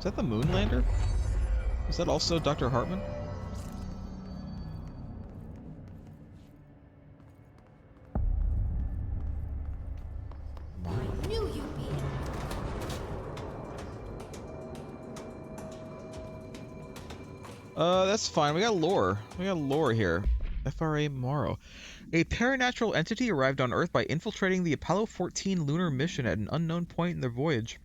Is that the moon lander? Is that also Dr. Hartman? I knew you'd be. That's fine. We got lore. We got lore here. FRA Morrow. A paranatural entity arrived on Earth by infiltrating the Apollo 14 lunar mission at an unknown point in their voyage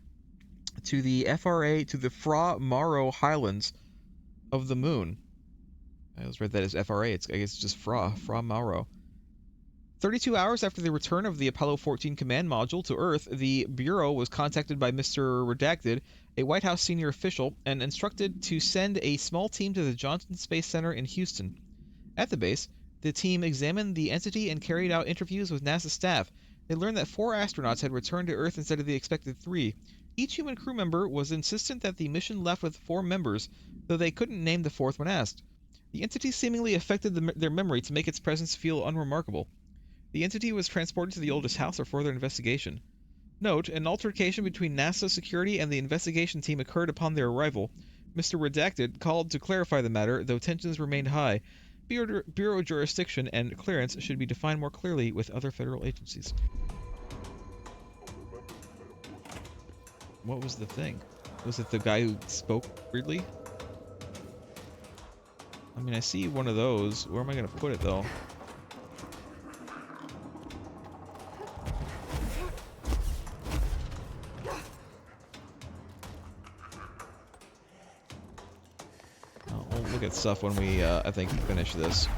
to the Fra Mauro Highlands of the Moon. I always read that as FRA. I guess it's just Fra Mauro. 32 hours after the return of the Apollo 14 command module to Earth, the Bureau was contacted by Mr. Redacted, a White House senior official, and instructed to send a small team to the Johnson Space Center in Houston. At the base, the team examined the entity and carried out interviews with NASA staff. They learned that 4 astronauts had returned to Earth instead of the expected 3. Each human crew member was insistent that the mission left with 4 members, though they couldn't name the 4th when asked. The entity seemingly affected their memory to make its presence feel unremarkable. The entity was transported to the oldest house for further investigation. Note, an altercation between NASA security and the investigation team occurred upon their arrival. Mr. Redacted called to clarify the matter, though tensions remained high. Bureau jurisdiction and clearance should be defined more clearly with other federal agencies. What was the thing? Was it the guy who spoke weirdly? I mean, I see one of those. Where am I going to put it, though? We'll look at stuff when we, I think, finish this.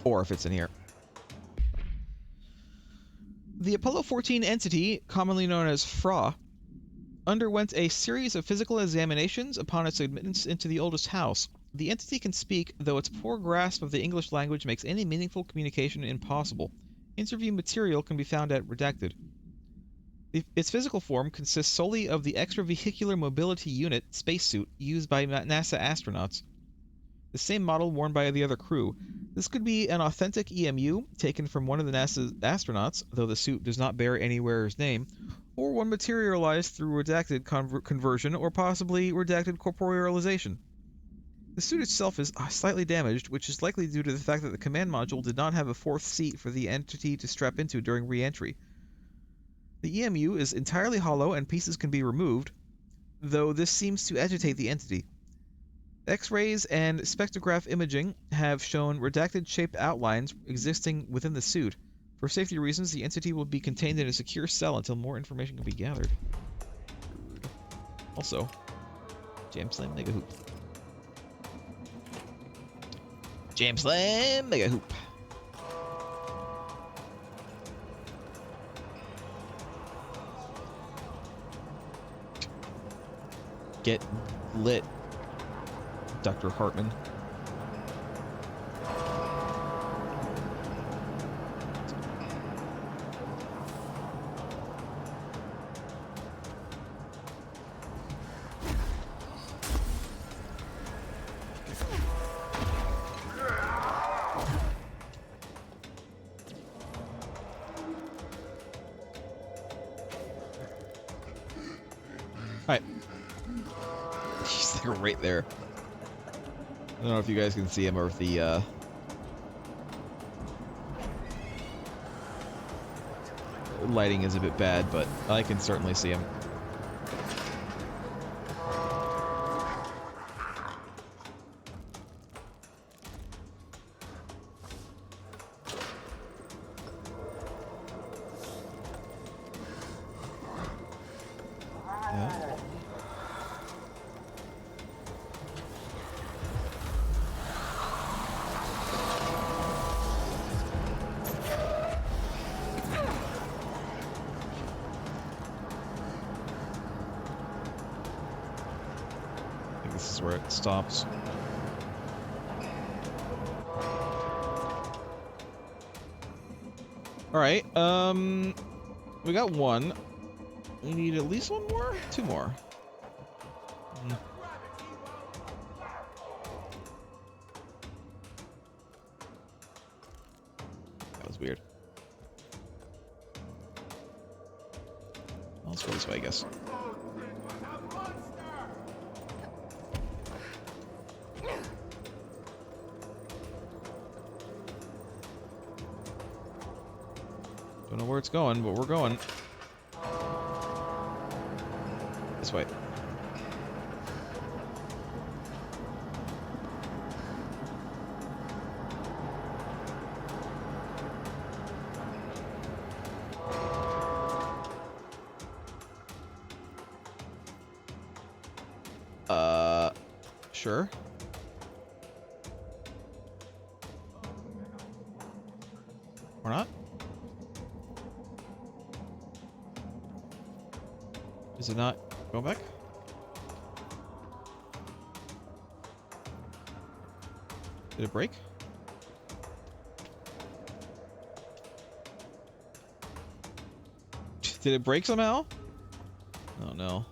Or if it's in here. The Apollo 14 entity, commonly known as FRA, underwent a series of physical examinations upon its admittance into the oldest house. The entity can speak, though its poor grasp of the English language makes any meaningful communication impossible. Interview material can be found at Redacted. Its physical form consists solely of the extravehicular mobility unit spacesuit used by NASA astronauts, the same model worn by the other crew. This could be an authentic EMU taken from one of the NASA astronauts, though the suit does not bear any wearer's name, or one materialized through redacted conversion or possibly redacted corporealization. The suit itself is slightly damaged, which is likely due to the fact that the command module did not have a 4th seat for the entity to strap into during re-entry. The EMU is entirely hollow and pieces can be removed, though this seems to agitate the entity. X-rays and spectrograph imaging have shown redacted-shaped outlines existing within the suit. For safety reasons, the entity will be contained in a secure cell until more information can be gathered. Also, Jam Slam Mega Hoop. Jam Slam Mega Hoop. Get lit, Dr. Hartman. Alright. He's like right there. I don't know if you guys can see him or if the lighting is a bit bad, but I can certainly see him. Yeah. I think this is where it stops. Alright, we got one. We need at least one more? 2 more. That was weird. Let's go this way, I guess. Don't know where it's going, but we're going. This way. Sure. Or not? Is it not going back? Did it break? Did it break somehow? Oh no.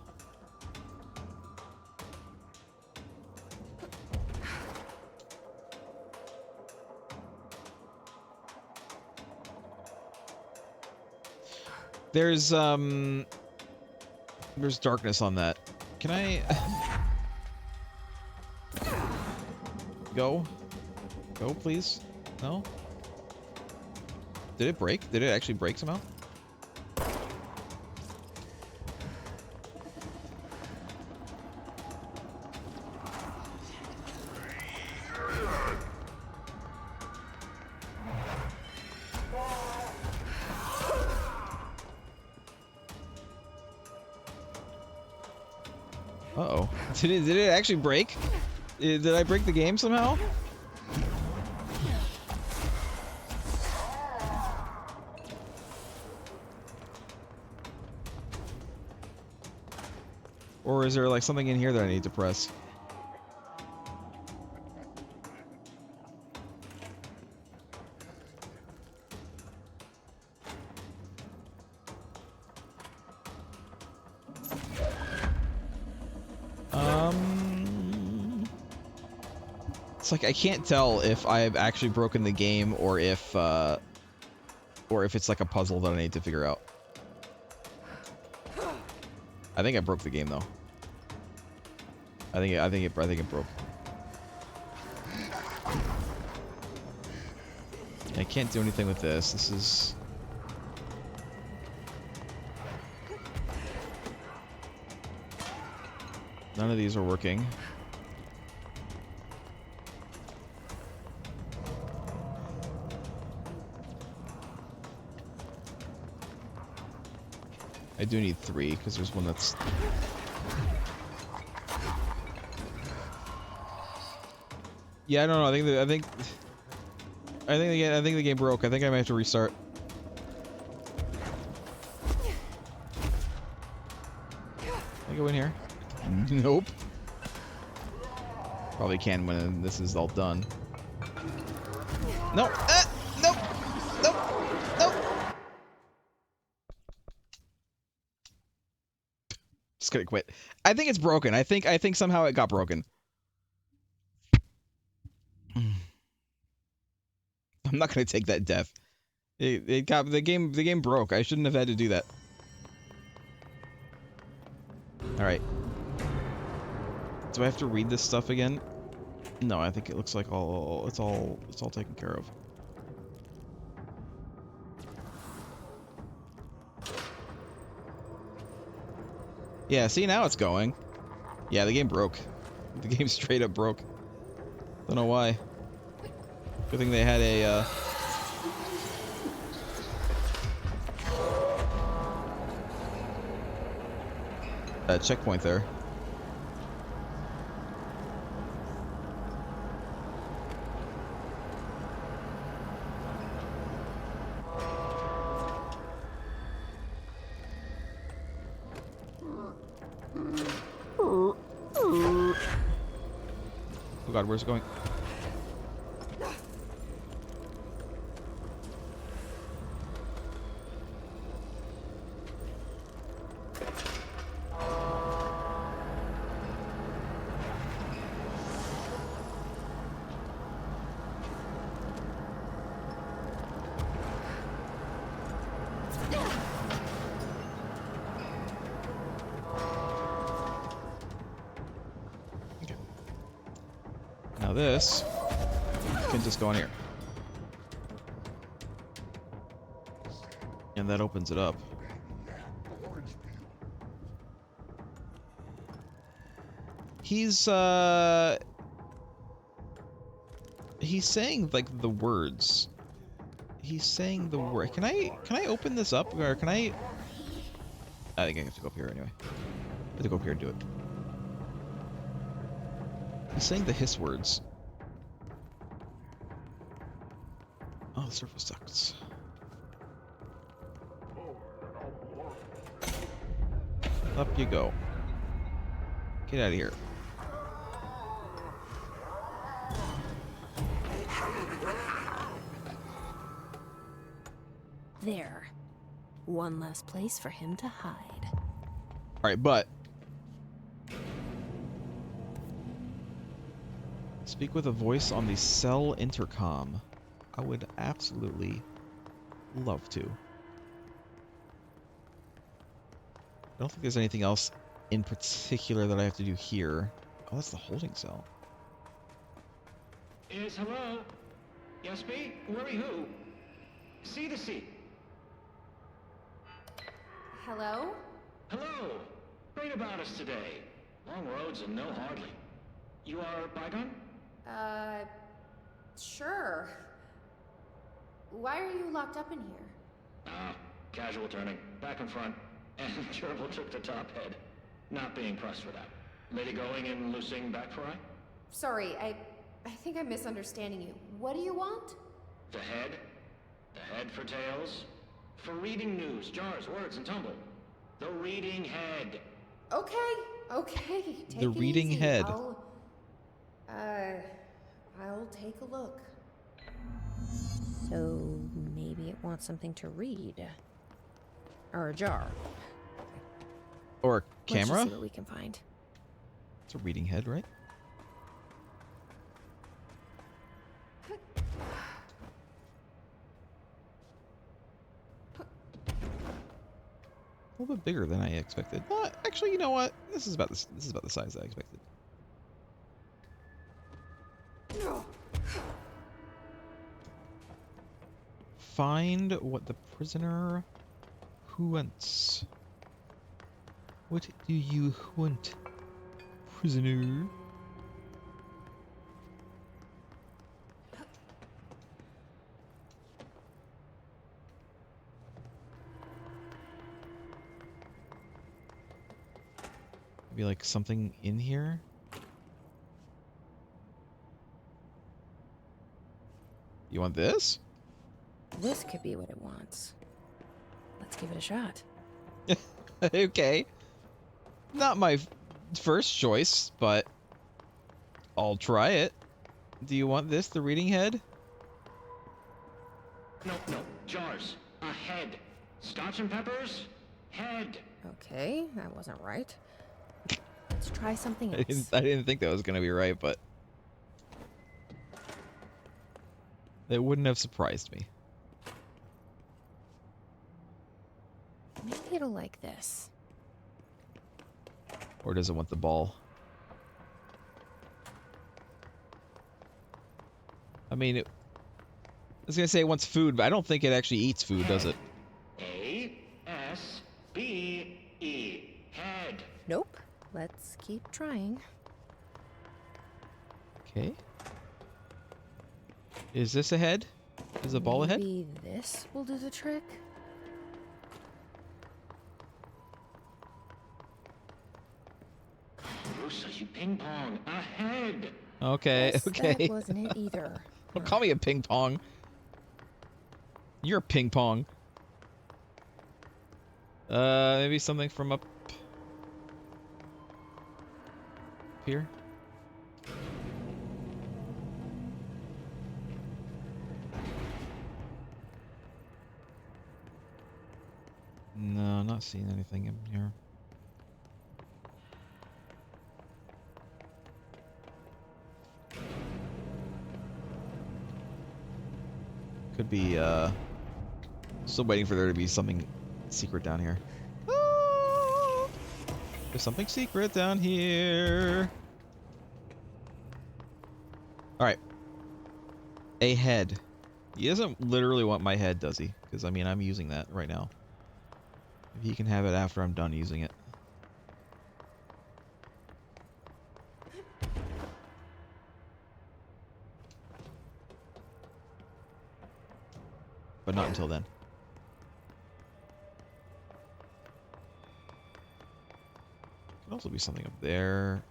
There's darkness on that. Can I go? Go, please? No? Did it break? Did it actually break somehow? Uh-oh. Did it actually break? Did I break the game somehow? Or is there like something in here that I need to press? It's like I can't tell if I've actually broken the game or if it's like a puzzle that I need to figure out. I think I broke the game though. I think it broke. I can't do anything with this. This is none of these are working. I do need 3 because there's one that's. Yeah, I don't know. I think the game broke. I think I might have to restart. Can I go in here? Nope. Probably can when this is all done. No. Nope. Nope. Nope. Just gonna quit. I think it's broken. I think somehow it got broken. I'm not gonna take that death. It got the game broke. I shouldn't have had to do that. All right. Do I have to read this stuff again? No, I think it looks like it's all taken care of. Yeah, see now it's going. Yeah, the game broke. The game straight up broke. Don't know why. Good thing they had a checkpoint there. Oh god, where's it going? Now this can just go on here. And that opens it up. He's saying like the words. He's saying the word. Can I open this up, or can I think I have to go up here anyway. I have to go up here and do it. He's saying the hiss words. Oh, the surface sucks. Up you go. Get out of here. There. One less place for him to hide. Alright, but speak with a voice on the cell intercom. I would absolutely love to. I don't think there's anything else in particular that I have to do here. Oh, that's the holding cell. Yes, hello? Yes, me? Worry who? See the seat. Hello? Hello! Great about us today. Long roads and no hardly. You are Bygone? Sure. Why are you locked up in here? Ah, casual turning. Back and front. And Gerbil took the top head. Not being pressed for that. Lady going and loosing back for eye? Sorry, I think I'm misunderstanding you. What do you want? The head? The head for tails? For reading news, jars, words, and tumble. The reading head. Okay. Take The it reading easy. head. I'll take a look. So maybe it wants something to read. Or a jar. Or a Let's camera? just see what we can find. It's a reading head, right? A little bit bigger than I expected. Actually, you know what? This is about the size I expected. Find what the prisoner wants. What do you want, prisoner? Maybe like something in here? You want this? This could be what it wants. Let's give it a shot. Okay. Not my first choice, but I'll try it. Do you want this, the reading head? No, jars. A head. Scotch and peppers? Head. Okay, that wasn't right. Let's try something I else. didn't think that was gonna be right, but it wouldn't have surprised me. Maybe it'll like this. Or does it want the ball? I mean, I was gonna say it wants food, but I don't think it actually eats food, does it? A-S-B-E. Head. Nope. Let's keep trying. Okay. Is this a head? Is a ball a head? Maybe this will do the trick? Rusa, you ping pong. A head. Okay, Guess okay. That wasn't it either. Don't call me a ping pong. You're a ping pong. Maybe something from up here? No, not seeing anything in here. Could be, still waiting for there to be something secret down here. Ah! There's something secret down here. Alright. A head. He doesn't literally want my head, does he? Because, I mean, I'm using that right now. If he can have it after I'm done using it. But not until then. Could also be something up there.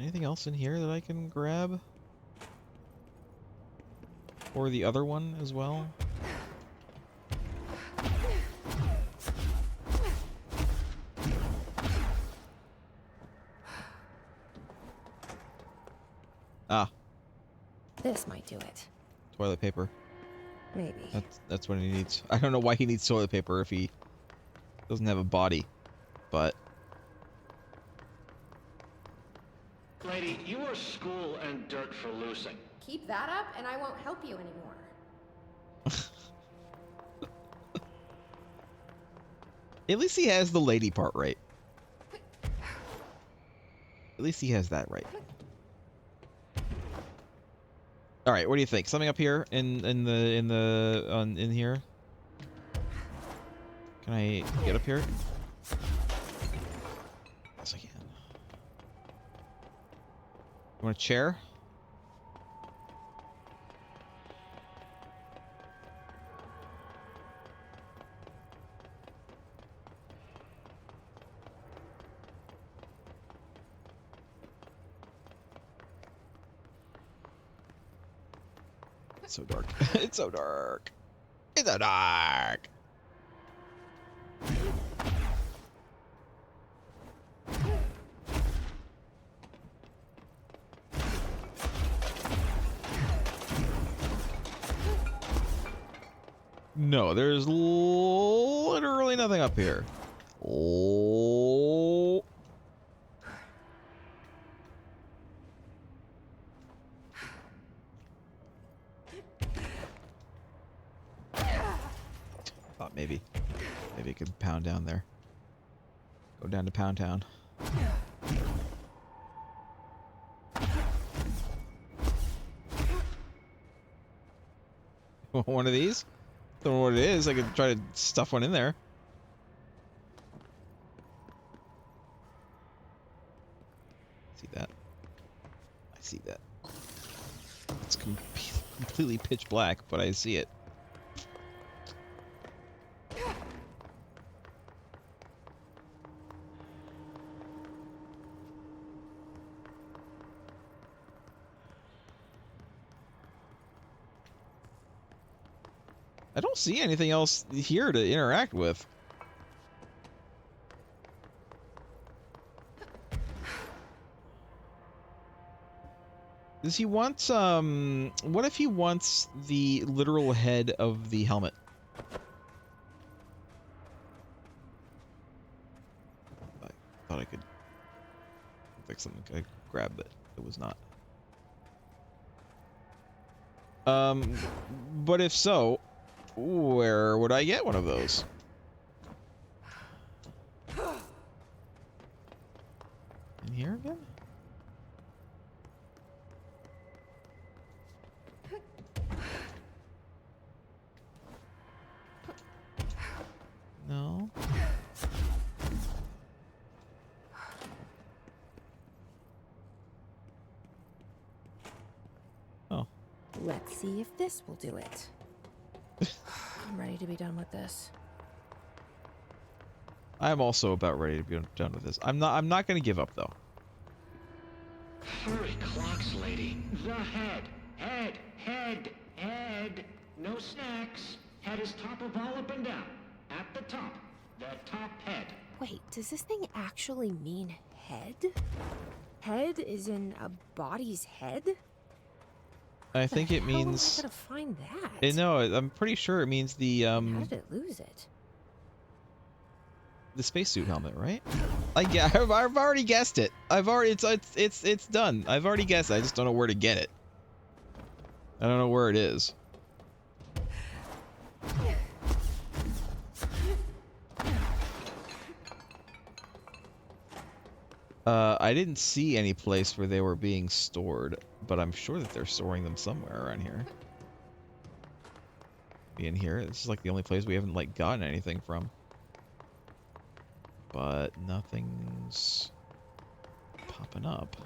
Anything else in here that I can grab? Or the other one as well? Ah. This might do it. Toilet paper. Maybe. That's what he needs. I don't know why he needs toilet paper if he doesn't have a body, but... Lady, you are school and dirt for loosing. Keep that up, and I won't help you anymore. At least he has the lady part right. At least he has that right. All right, what do you think? Something up here in here? Can I get up here? Yes, I can. You want a chair? It's so dark. It's so dark. It's so dark. No, there's literally nothing up here. Oh. Thought maybe it could pound down there. Go down to Pound Town. One of these? Don't know what it is. I could try to stuff one in there. See that? I see that. It's completely pitch black, but I see it. I don't see anything else here to interact with. Does he want, what if he wants the literal head of the helmet? I thought I could fix something. I grabbed it. It was not. But if so, where would I get one of those? In here again? No. Oh. Let's see if this will do it. I'm ready to be done with this. I'm also about ready to be done with this. I'm not gonna give up though. Furry clocks, lady. The head. Head. Head. Head. No snacks. Head is top of all up and down. At the top. The top head. Wait, does this thing actually mean head? Head is in a body's head? I think it means. How am I gonna find that? No, I'm pretty sure it means the How did it lose it? the spacesuit helmet, right? I've already guessed it. It's done. I've already guessed it. I just don't know where to get it. I don't know where it is. I didn't see any place where they were being stored, but I'm sure that they're storing them somewhere around here. In here, this is like the only place we haven't like gotten anything from. But nothing's popping up.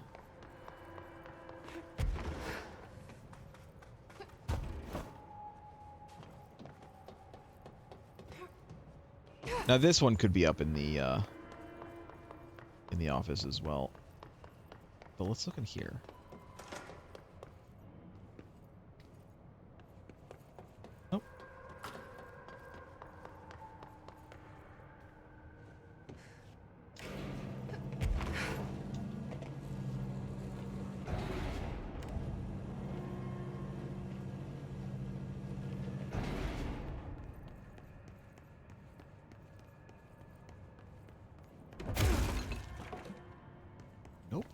Now this one could be up in the office as well. But let's look in here. Nope. Nope.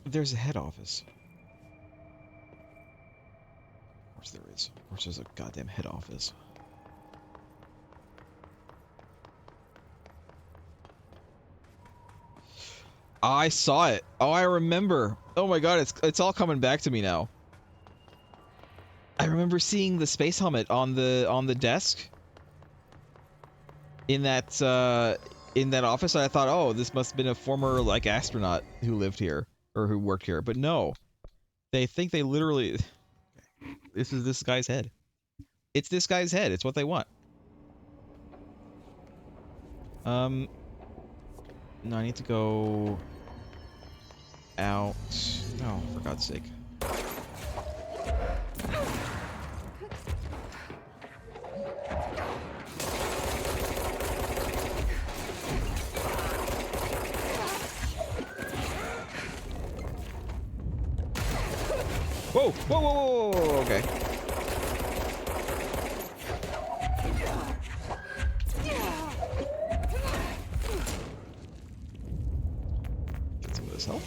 There's a head office. Of course there is. Of course there's a goddamn head office. I saw it. Oh, I remember. Oh my god, it's all coming back to me now. I remember seeing the space helmet on the desk in that office. I thought, oh, this must have been a former like astronaut who lived here or who worked here. But no, they think they literally. This is this guy's head. It's this guy's head. It's what they want. No, I need to go out. No, for God's sake. Whoa! Whoa! Whoa! Whoa! Whoa! Whoa! Okay. Get some of this help.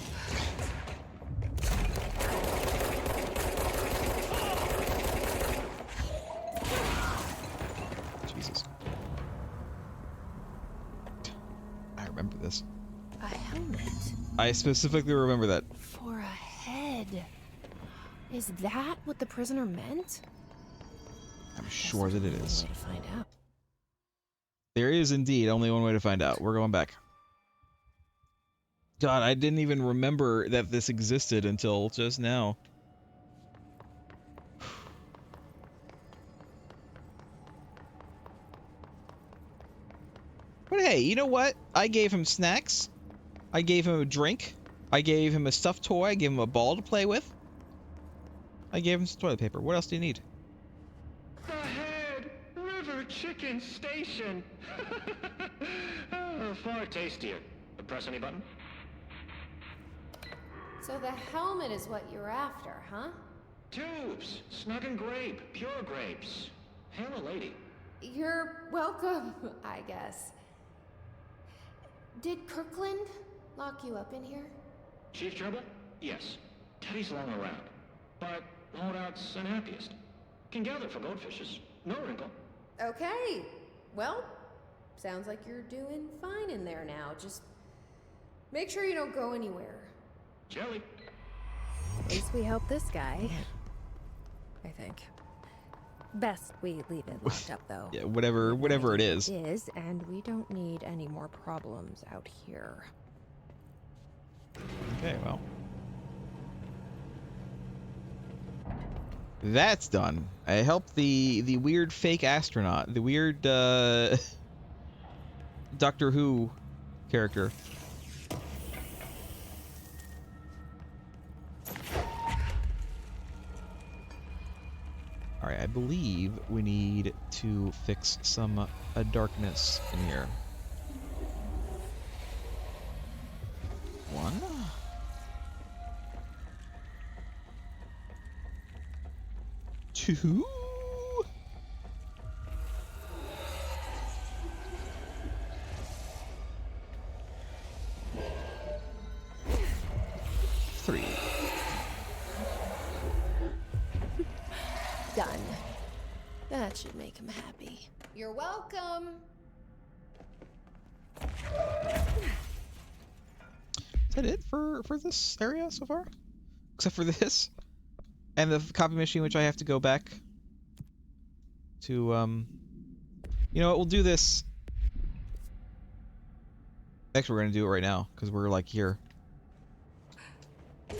Jesus. I remember this. A helmet I specifically remember that. for a head. Is that what the prisoner meant? I'm sure that it is. Way to find out. There is indeed only one way to find out. We're going back. God, I didn't even remember that this existed until just now. But hey, you know what? I gave him snacks. I gave him a drink. I gave him a stuffed toy. I gave him a ball to play with. I gave him some toilet paper. What else do you need? The head! River Chicken Station! Oh, far tastier. Press any button? So the helmet is what you're after, huh? Tubes! Snug and grape. Pure grapes. Hail a lady. You're welcome, I guess. Did Kirkland lock you up in here? Chief trouble? Yes. Teddy's long around. But holdout's unhappiest. Can gather for goldfishes. No wrinkle. Okay. Well, sounds like you're doing fine in there now. Just make sure you don't go anywhere. Jelly. At least we helped this guy. I think. Best we leave it locked up, though. Yeah, whatever it is. It is, and we don't need any more problems out here. Okay, well. That's done. I helped the weird fake astronaut, the weird Doctor Who character. Alright, I believe we need to fix some darkness in here. One. 2, 3. Done. That should make him happy. You're welcome. Is that it for this area so far? Except for this and the copy machine, which I have to go back to. You know what? We'll do this. Actually, we're gonna do it right now because we're like here. Okay,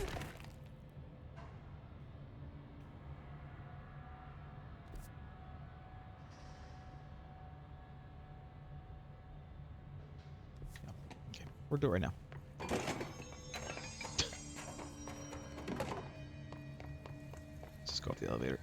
we'll do it right now. Let's just go up the elevator.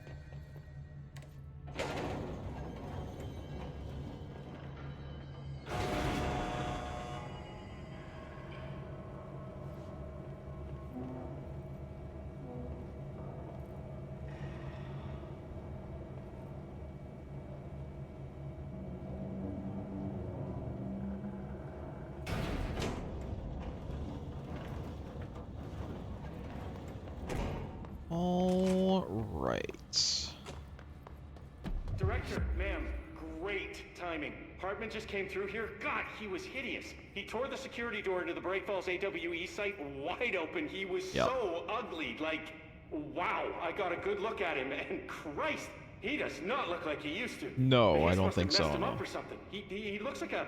All right. Director, ma'am, great timing. Hartman just came through here. God, he was hideous. He tore the security door into the Bright Falls AWE site wide open. He was so ugly. Like, wow, I got a good look at him, and Christ, he does not look like he used to. No, I don't think so. Messed him up or something. He looks like a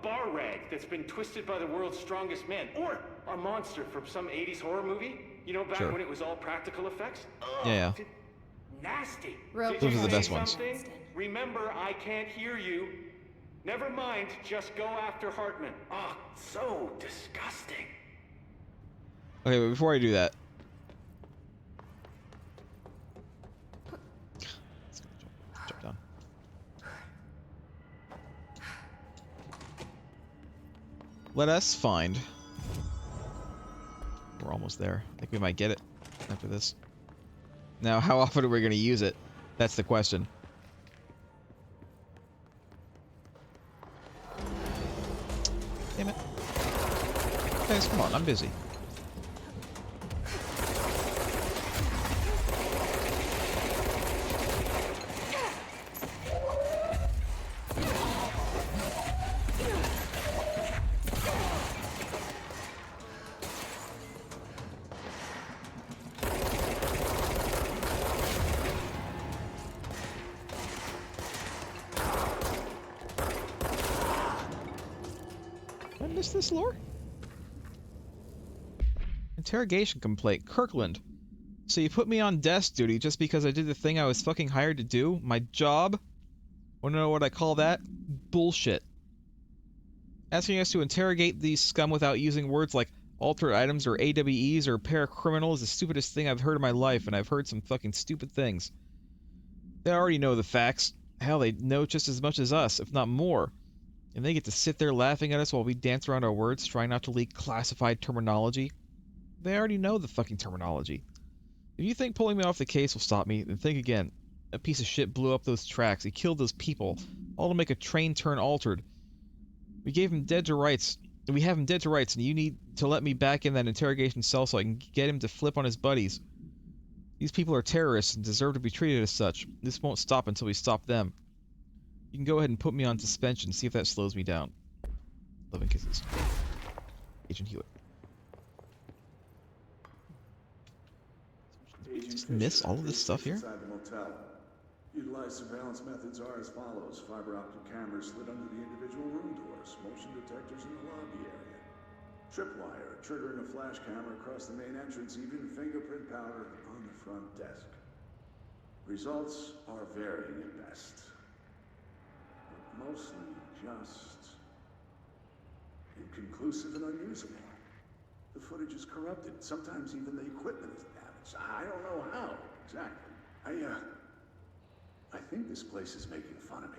bar rag that's been twisted by the world's strongest man, or a monster from some 80s horror movie. You know, back when it was all practical effects. Ugh, Yeah. Nasty. Real Those are the Say best ones. something? Remember, I can't hear you. Never mind, just go after Hartman. Ah, so disgusting. Okay, but before I do that, let's jump down. Let us find. We're almost there. I think we might get it after this. Now, how often are we going to use it? That's the question. Damn it. Guys, come on, I'm busy. Did I miss this lore? Interrogation complaint. Kirkland. So you put me on desk duty just because I did the thing I was fucking hired to do? My job? Wanna know what I call that? Bullshit. Asking us to interrogate these scum without using words like altered items or AWEs or paracriminal is the stupidest thing I've heard in my life, and I've heard some fucking stupid things. They already know the facts. Hell, they know just as much as us, if not more. And they get to sit there laughing at us while we dance around our words, trying not to leak classified terminology. They already know the fucking terminology. If you think pulling me off the case will stop me, then think again. A piece of shit blew up those tracks. He killed those people, all to make a train turn altered. We gave him dead to rights. We have him dead to rights, and you need to let me back in that interrogation cell so I can get him to flip on his buddies. These people are terrorists and deserve to be treated as such. This won't stop until we stop them. You can go ahead and put me on suspension, see if that slows me down. Love and kisses. Agent Hewitt. Did we just miss all of this stuff here? Inside the motel. Utilized surveillance methods are as follows. Fiber optic cameras slid under the individual room doors. Motion detectors in the lobby area. Tripwire, triggering a flash camera across the main entrance. Even fingerprint powder on the front desk. Results are varying at best. But mostly just inconclusive and unusable. The footage is corrupted. Sometimes even the equipment is damaged. I don't know how exactly. I think this place is making fun of me.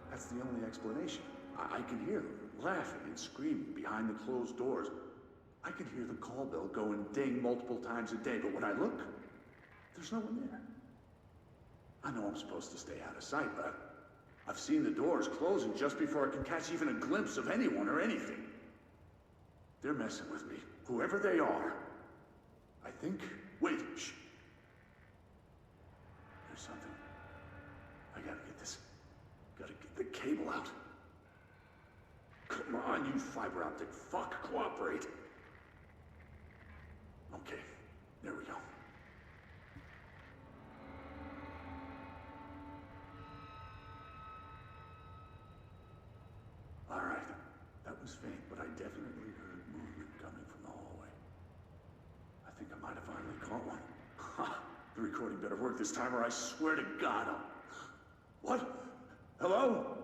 That's the only explanation. I can hear them laughing and screaming behind the closed doors. I can hear the call bell go and ding multiple times a day, but when I look, there's no one there. I know I'm supposed to stay out of sight, but I've seen the doors closing just before I can catch even a glimpse of anyone or anything. They're messing with me, whoever they are. I think... Wait, shh. There's something. I gotta get this. Gotta get the cable out. Come on, you fiber optic fuck, cooperate. Okay, there we go. Alright, that was faint, but I definitely heard movement coming from the hallway. I think I might have finally caught one. Ha! The recording better work this time or I swear to God I'll... What? Hello?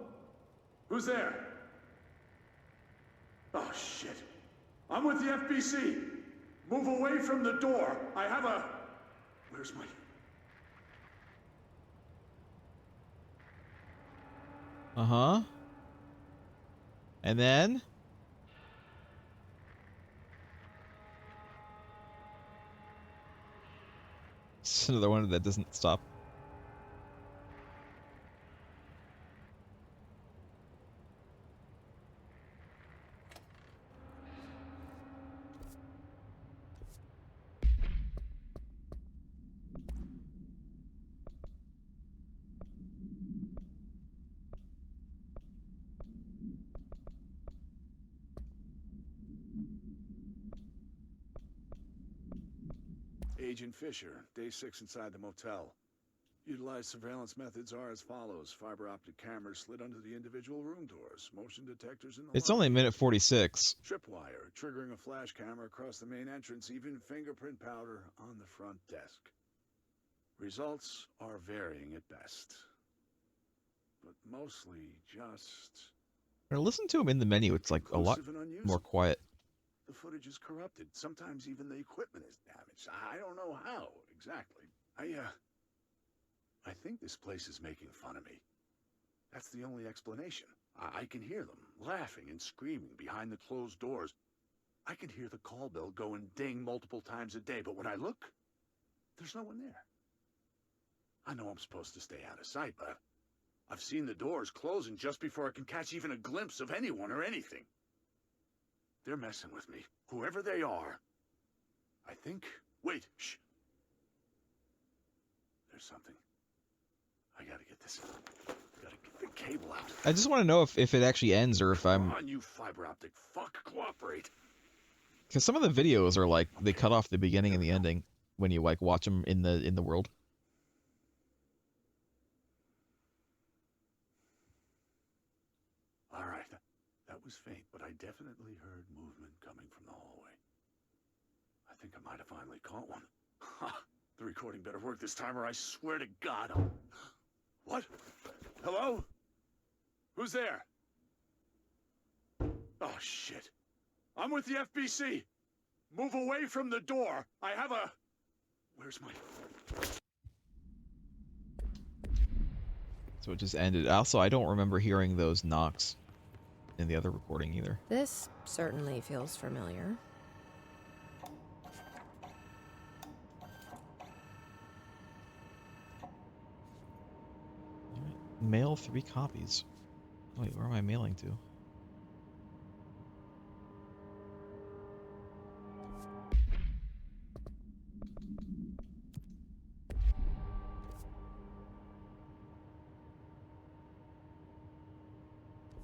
Who's there? Oh, shit. I'm with the FBC. Move away from the door. I have a... Where's my... Uh-huh. And then? It's another one that doesn't stop. Agent Fisher, day 6 inside the motel. Utilized surveillance methods are as follows. Fiber optic cameras slid under the individual room doors. Motion detectors in the It's lobby. only minute 46. Tripwire, triggering a flash camera across the main entrance. Even fingerprint powder on the front desk. Results are varying at best. But mostly just... When I listen to him in the menu, it's like a lot conclusive and unusable. more quiet. The footage is corrupted. Sometimes even the equipment is damaged. I don't know how, exactly. I think this place is making fun of me. That's the only explanation. I can hear them laughing and screaming behind the closed doors. I can hear the call bell go and ding multiple times a day, but when I look, there's no one there. I know I'm supposed to stay out of sight, but I've seen the doors closing just before I can catch even a glimpse of anyone or anything. They're messing with me, whoever they are. I think... Wait, shh. There's something. I gotta get this. Gotta get the cable out. I just want to know if it actually ends or if I'm... Come on, you fiber optic fuck, cooperate. Because some of the videos are like, they cut off the beginning and the ending when you like watch them in the world. Alright, that was faint, but I definitely heard movement coming from the hallway. I think I might have finally caught one. Ha! The recording better work this time or I swear to God I'll... What? Hello? Who's there? Oh, shit. I'm with the FBC. Move away from the door. I have a... Where's my... So it just ended. Also, I don't remember hearing those knocks in the other recording either. This certainly feels familiar. Mail 3 copies. Wait, where am I mailing to?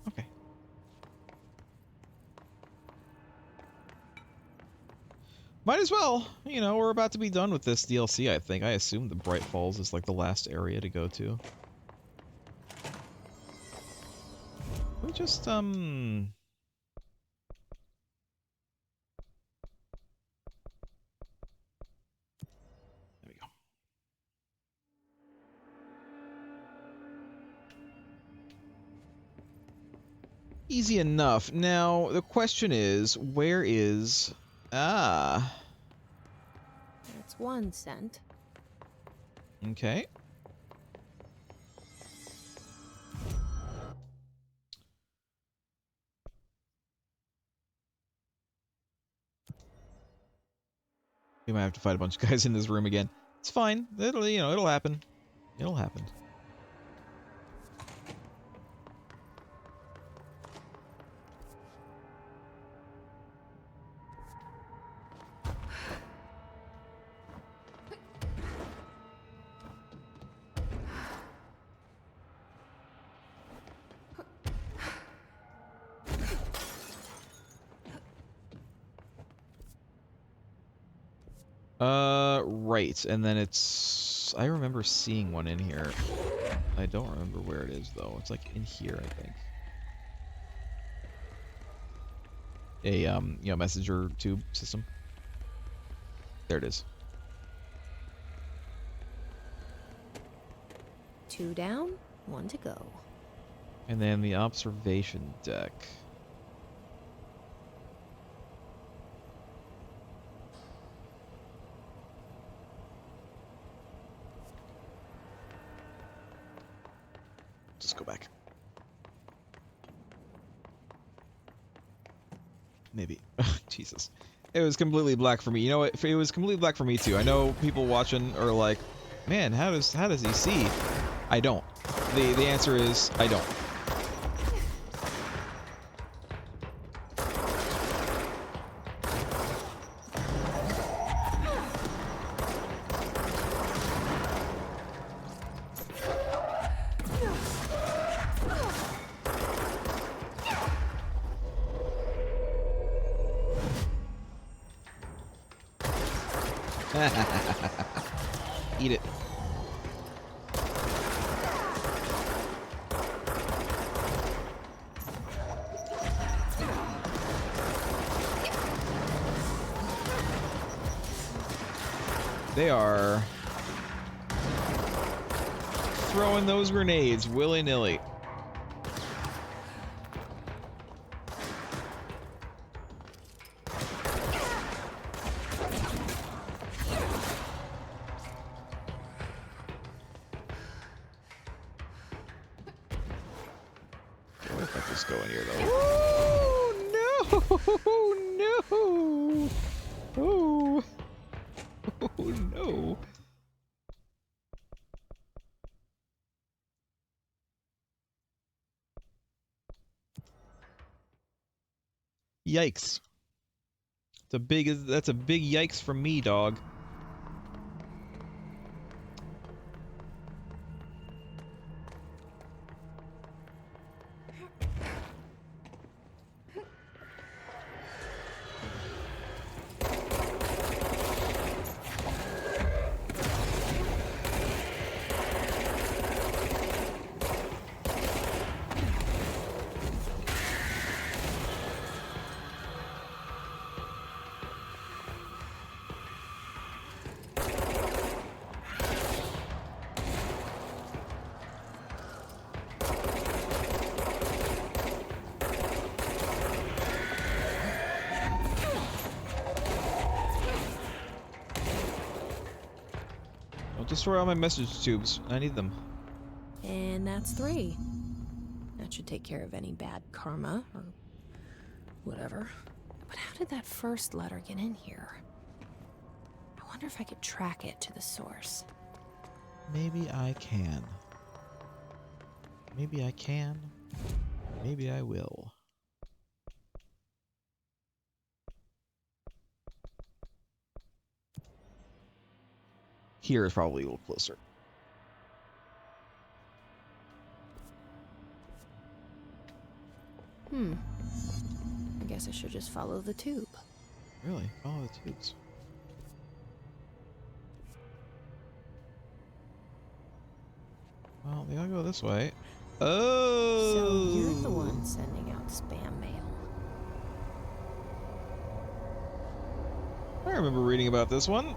Okay. Might as well. You know, we're about to be done with this DLC, I think. I assume the Bright Falls is like the last area to go to. We just, There we go. Easy enough. Now, the question is, where is... Ah. That's 1 cent. Okay. We might have to fight a bunch of guys in this room again. It's fine. It'll, you know, it'll happen. It'll happen. Right, and then it's... I remember seeing one in here. I don't remember where it is, though. It's like in here, I think. A, you know, messenger tube system. There it is. 2 down, 1 to go. And then the observation deck. Just go back. Maybe. Jesus. It was completely black for me. You know what? It was completely black for me too. I know people watching are like, man, how does he see? I don't. The answer is I don't. Eat it. They are throwing those grenades willy-nilly. Go in here though. Oh no! No! Oh no! Yikes! That's a big yikes from me, dog. Destroy all my message tubes. I need them. And that's 3. That should take care of any bad karma or whatever. But how did that first letter get in here? I wonder if I could track it to the source. Maybe I can. Maybe I can. Maybe I will. Here is probably a little closer. I guess I should just follow the tube. Really? Follow the tubes. Well, they all go this way. Oh! So you're the one sending out spam mail. I remember reading about this one.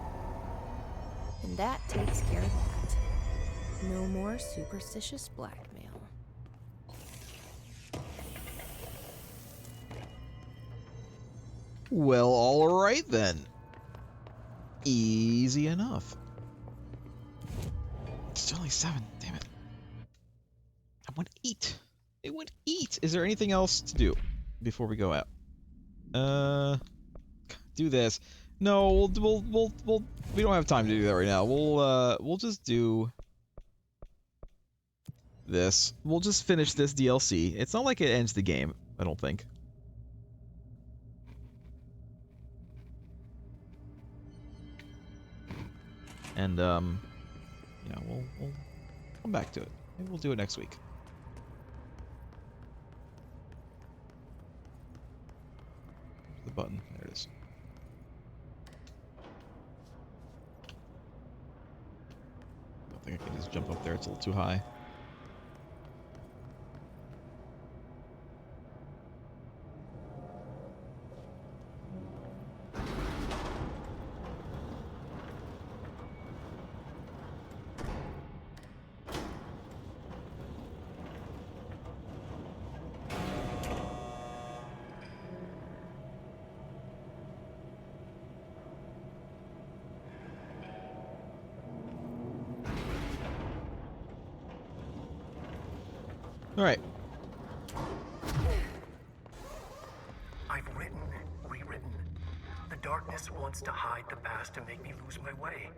And that takes care of that. No more superstitious blackmail. Well, alright then. Easy enough. It's only 7, damn it. I want to eat. I want to eat. Is there anything else to do before we go out? Do this. No, we don't have time to do that right now. We'll just do this. We'll just finish this DLC. It's not like it ends the game, I don't think. And, you know, we'll come back to it. Maybe we'll do it next week. The button. There it is. I don't think I can just jump up there. It's a little too high. All right. I've written, rewritten. The darkness wants to hide the past to make me lose my way.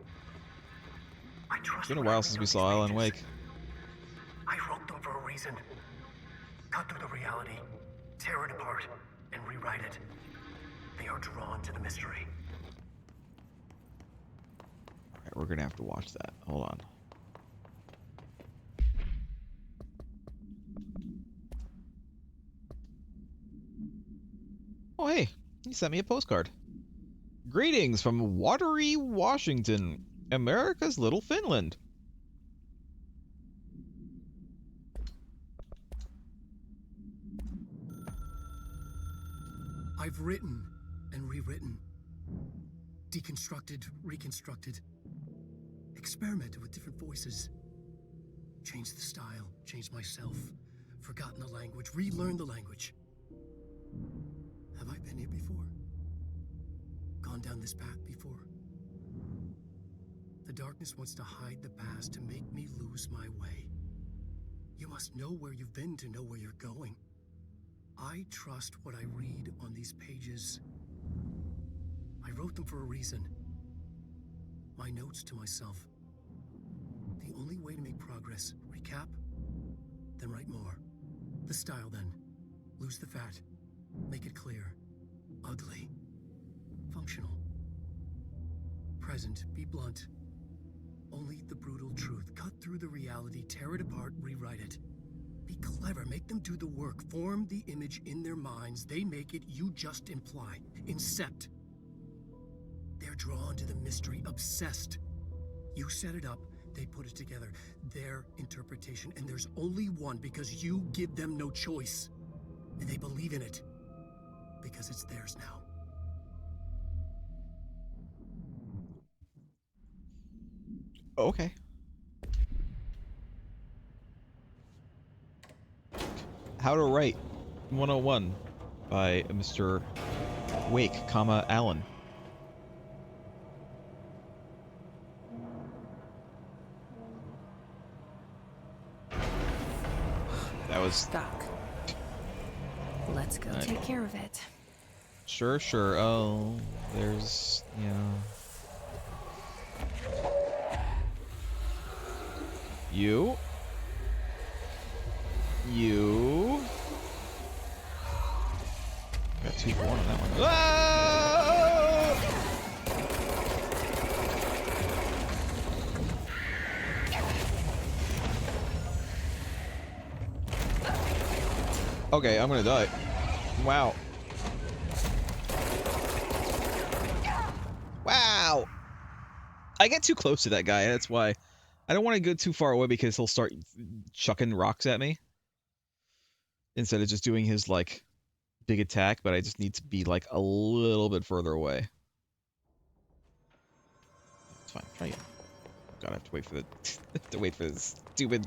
I trust. It's been a while since we saw Alan Wake. I wrote them for a reason. Cut through the reality, tear it apart, and rewrite it. They are drawn to the mystery. All right, we're gonna have to watch that. Hold on. Oh, hey, he sent me a postcard. Greetings from Watery, Washington, America's Little Finland. I've written and rewritten. Deconstructed, reconstructed. Experimented with different voices. Changed the style, changed myself. Forgotten the language, relearned the language. Have I been here before? Gone down this path before? The darkness wants to hide the past to make me lose my way. You must know where you've been to know where you're going. I trust what I read on these pages. I wrote them for a reason. My notes to myself. The only way to make progress, recap, then write more. The style then. Lose the fat. Make it clear. Ugly. Functional. Present. Be blunt. Only the brutal truth. Cut through the reality, tear it apart, rewrite it. Be clever, make them do the work. Form the image in their minds. They make it, you just imply. Incept. They're drawn to the mystery, obsessed. You set it up, they put it together. Their interpretation, and there's only one because you give them no choice. And they believe in it. Because it's theirs now. Okay. How to Write 101 by Mr. Wake, Allen. That was stuck. Let's go take care of it. Sure. Oh, there's, You. Got 2 for 1 on that one. Ah! Okay, I'm gonna die. Wow. Wow! I get too close to that guy, that's why. I don't want to go too far away because he'll start chucking rocks at me. Instead of just doing his, like, big attack, but I just need to be, like, a little bit further away. It's fine. Try again. God, I have to wait for the wait for this stupid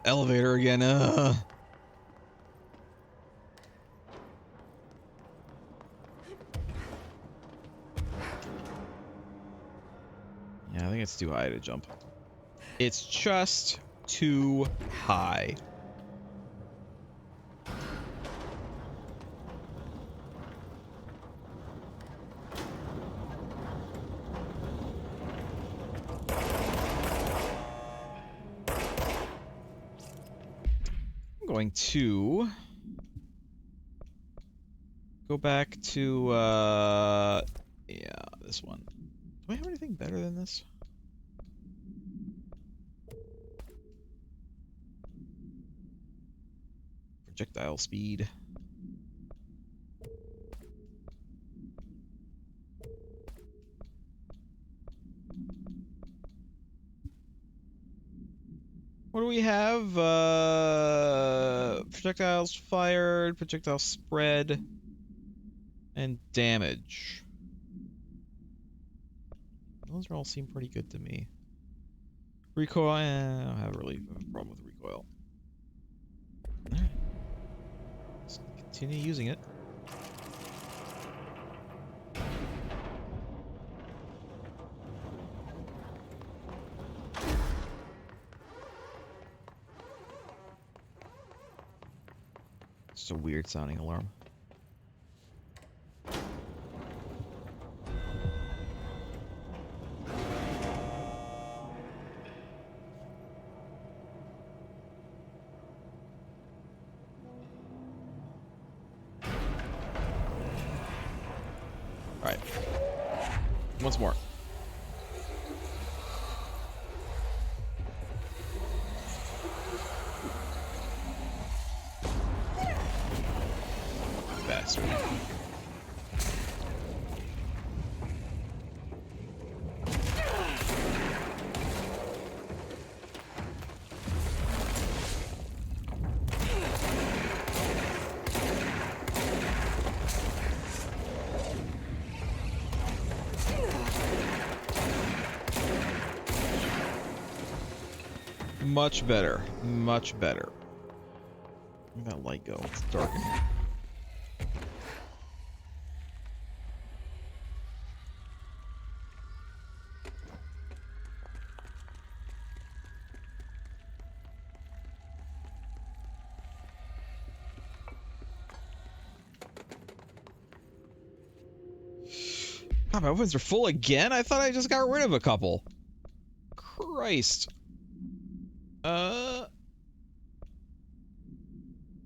elevator again. Yeah, I think it's too high to jump. It's just too high. going to go back to, yeah, this one. Do I have anything better than this? Projectile speed. What do we have? Projectiles fired, projectile spread, and damage. Those all seem pretty good to me. Recoil, I don't have really a problem with recoil. Alright. Let's continue using it. It's a weird sounding alarm. Alright. Once more. Bastard. Much better. Much better. Where'd that light go? It's dark in here. God, my weapons are full again? I thought I just got rid of a couple. Christ.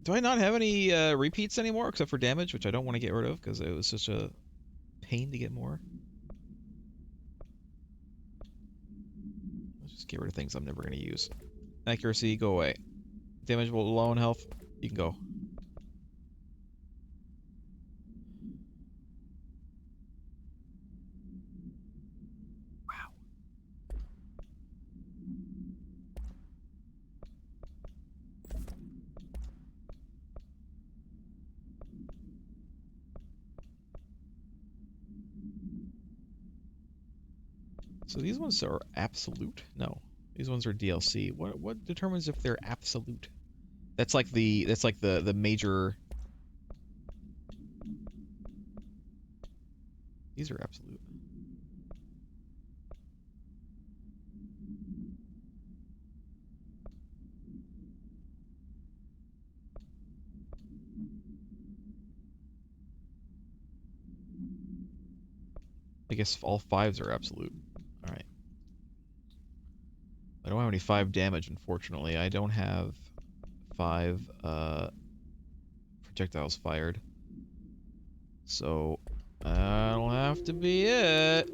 Do I not have any repeats anymore except for damage, which I don't want to get rid of because it was such a pain to get more? Let's just get rid of things I'm never going to use. Accuracy, go away. Damage, low on health, you can go. So these ones are absolute? No. These ones are DLC. What determines if they're absolute? That's like the major. These are absolute. I guess all 5s are absolute. Alright. I don't have any 5 damage, unfortunately. I don't have 5 projectiles fired. So, that'll have to be it.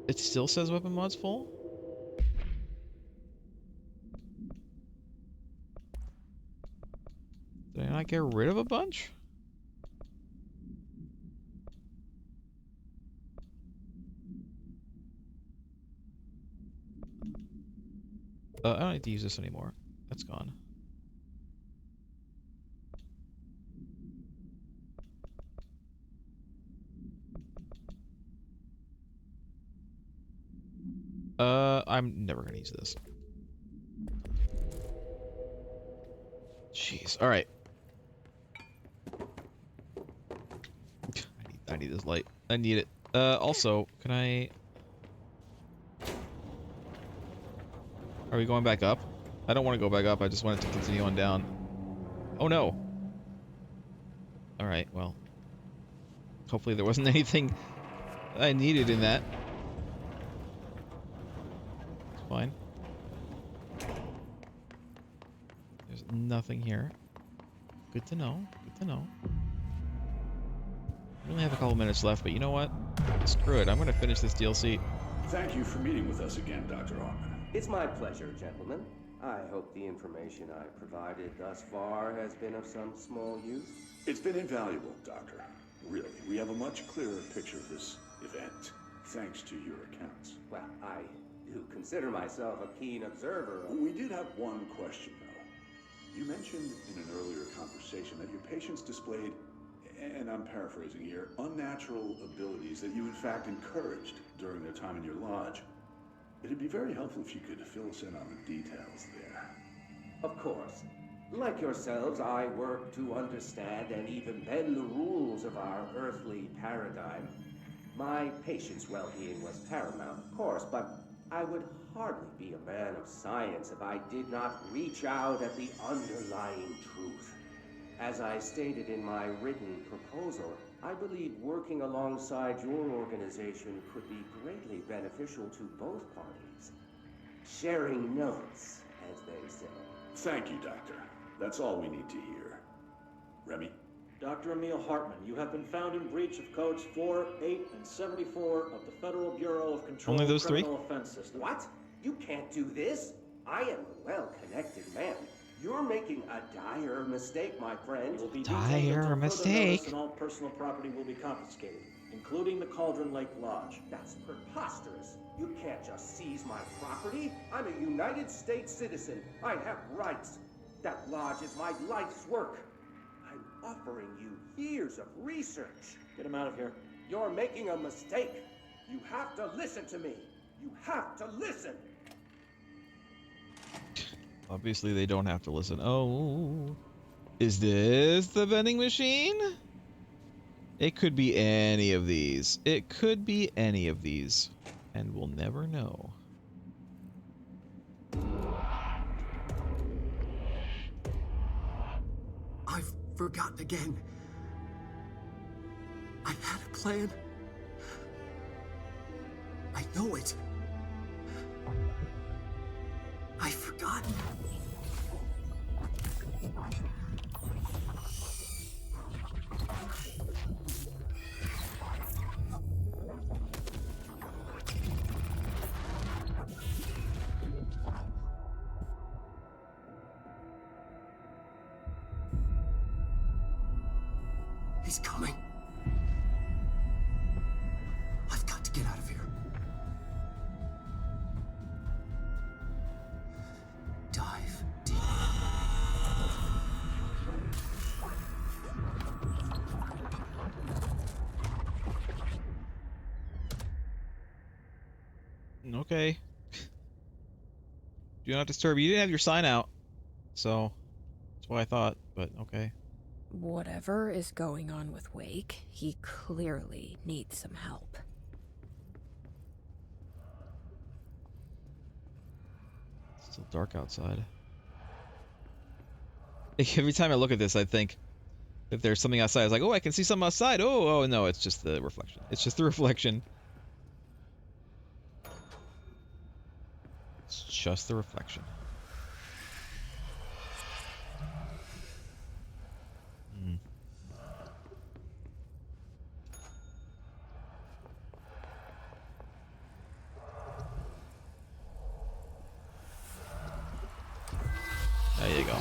It still says weapon mod's full? Did I not get rid of a bunch? I don't need to use this anymore. That's gone. I'm never gonna use this. Jeez. All right. I need this light. I need it. Also, can I? Are we going back up? I don't want to go back up. I just want it to continue on down. Oh no. All right. Well. Hopefully there wasn't anything I needed in that. It's fine. Nothing here. Good to know. Good to know. We only have a couple minutes left, but you know what? Screw it. I'm going to finish this DLC. Thank you for meeting with us again, Dr. Hartman. It's my pleasure, gentlemen. I hope the information I provided thus far has been of some small use. It's been invaluable, Doctor. Really, we have a much clearer picture of this event, thanks to your accounts. Well, I do consider myself a keen observer of... We did have one question, though. You mentioned in an earlier conversation that your patients displayed, and I'm paraphrasing here, unnatural abilities that you in fact encouraged during their time in your lodge. It'd be very helpful if you could fill us in on the details there. Of course. Like yourselves, I work to understand and even bend the rules of our earthly paradigm. My patients' well-being was paramount, of course, but I would hardly be a man of science if I did not reach out at the underlying truth. As I stated in my written proposal, I believe working alongside your organization could be greatly beneficial to both parties. Sharing notes, as they say. Thank you, Doctor. That's all we need to hear. Remy? Dr. Emil Hartman, you have been found in breach of codes 4, 8, and 74 of the Federal Bureau of Control Only those Criminal Offense System. What? You can't do this? I am a well-connected man. You're making a dire mistake, my friend. You will be Dire detained until further mistake. notice, and all personal property will be confiscated, including the Cauldron Lake Lodge. That's preposterous. You can't just seize my property. I'm a United States citizen. I have rights. That lodge is my life's work. I'm offering you years of research. Get him out of here. You're making a mistake. You have to listen to me. You have to listen. Obviously, they don't have to listen. Oh. Is this the vending machine? It could be any of these. It could be any of these. And we'll never know. I've forgotten again. I had a plan. I know it. I've forgotten. He's coming. I've got to get out of here. Dive deep. Okay. Do not disturb. You didn't have your sign out. So, that's what I thought, but okay. Whatever is going on with Wake, he clearly needs some help. It's still dark outside. Every time I look at this, I think if there's something outside, I was like, oh, I can see something outside. Oh, no, it's just the reflection. It's just the reflection. It's just the reflection. There you go.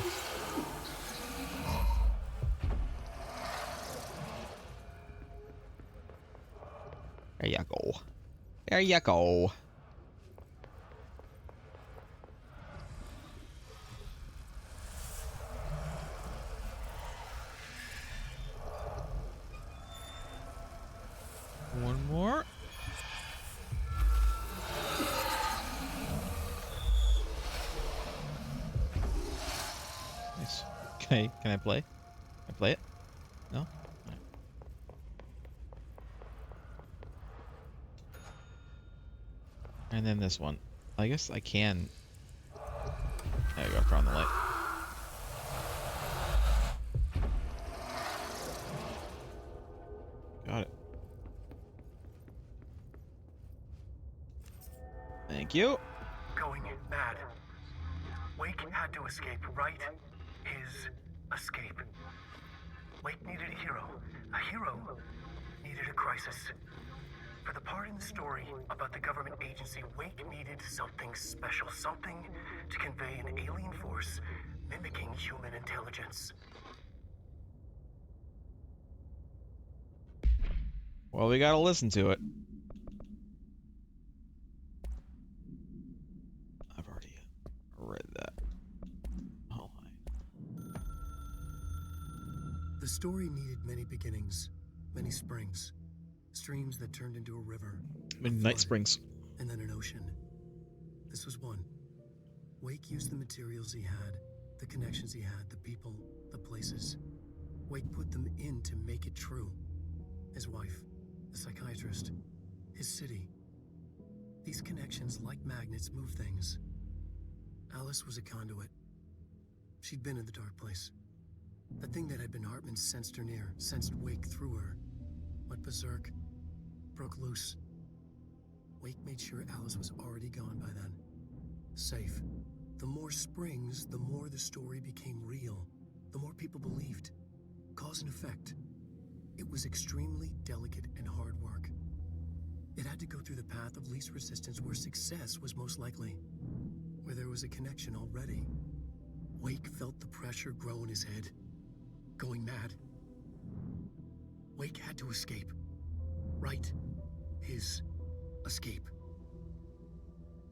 There you go. There you go. One more. Nice. Okay, can I play? Can I play it? No? All right. And then this one. I guess I can. There you go, turn on the light. Got it. Thank you. Going mad. Wake had to escape, right? his escape. Wake needed a hero. A hero needed a crisis. For the part in the story about the government agency, Wake needed something special, something to convey an alien force mimicking human intelligence. Well, we gotta listen to it. I've already read that. Oh, The story needed many beginnings, many springs. Streams that turned into a river. Midnight Springs. And then an ocean. This was one. Wake used the materials he had, the connections he had, the people, the places. Wake put them in to make it true. His wife, the psychiatrist, his city. These connections, like magnets, move things. Alice was a conduit. She'd been in the dark place. The thing that had been Hartman sensed her near, sensed Wake through her. Went berserk, broke loose. Wake made sure Alice was already gone by then. Safe. The more springs, the more the story became real. The more people believed. Cause and effect. It was extremely delicate and hard work. It had to go through the path of least resistance where success was most likely. Where there was a connection already. Wake felt the pressure grow in his head. Going mad. Wake had to escape. Right. His escape.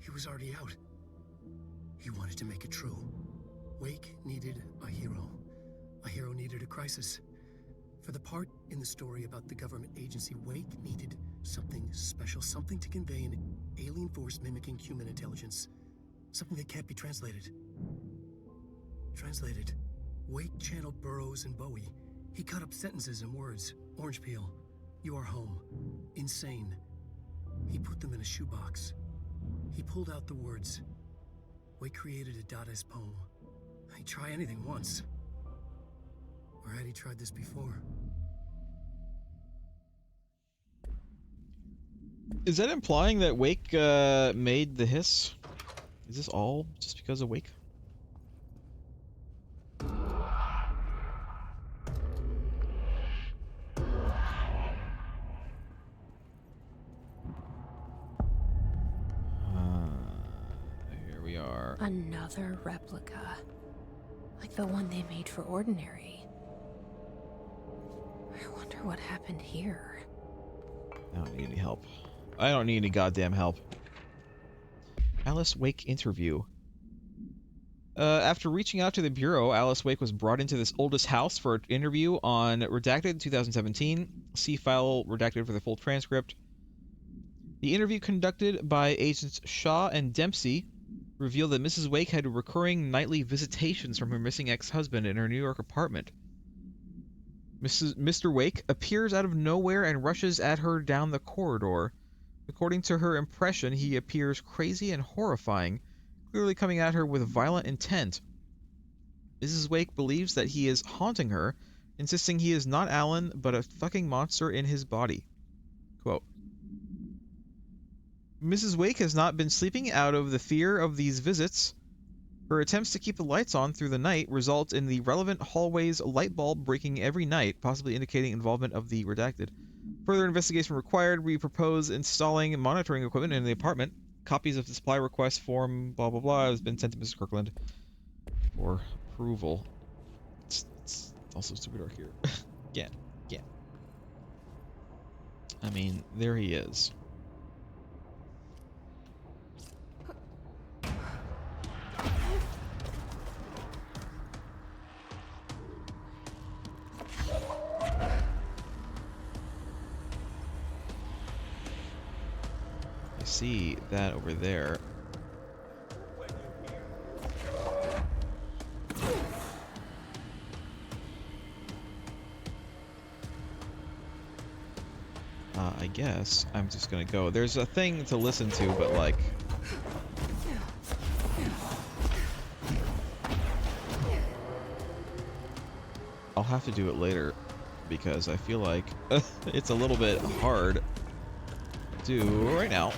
He was already out. He wanted to make it true. Wake needed a hero. A hero needed a crisis. For the part in the story about the government agency, Wake needed something special, something to convey an alien force mimicking human intelligence. Something that can't be translated. Translated. Wake channeled Burroughs and Bowie. He cut up sentences and words. Orange peel. You are home. Insane. He put them in a shoebox. He pulled out the words. Wake created a Dadaist poem. He'd try anything once. Or had he tried this before? Is that implying that Wake made the hiss? Is this all just because of Wake? Here we are. Another replica. Like the one they made for Ordinary. I wonder what happened here. I don't need any help. I don't need any goddamn help. Alice Wake interview. After reaching out to the Bureau, Alice Wake was brought into this oldest house for an interview on Redacted 2017. See file redacted for the full transcript. The interview conducted by agents Shaw and Dempsey revealed that Mrs. Wake had recurring nightly visitations from her missing ex-husband in her New York apartment. Mr. Wake appears out of nowhere and rushes at her down the corridor. According to her impression, he appears crazy and horrifying, clearly coming at her with violent intent. Mrs. Wake believes that he is haunting her, insisting he is not Alan, but a fucking monster in his body. Quote, Mrs. Wake has not been sleeping out of the fear of these visits. Her attempts to keep the lights on through the night result in the relevant hallway's light bulb breaking every night, possibly indicating involvement of the redacted. Further investigation required. We propose installing monitoring equipment in the apartment. Copies of the supply request form, blah, blah, blah, has been sent to Mrs. Kirkland for approval. It's also super dark here. Yeah. I mean, there he is. I see that over there. I guess I'm just gonna go. There's a thing to listen to, but like... I'll have to do it later, because I feel like it's a little bit hard to do right now.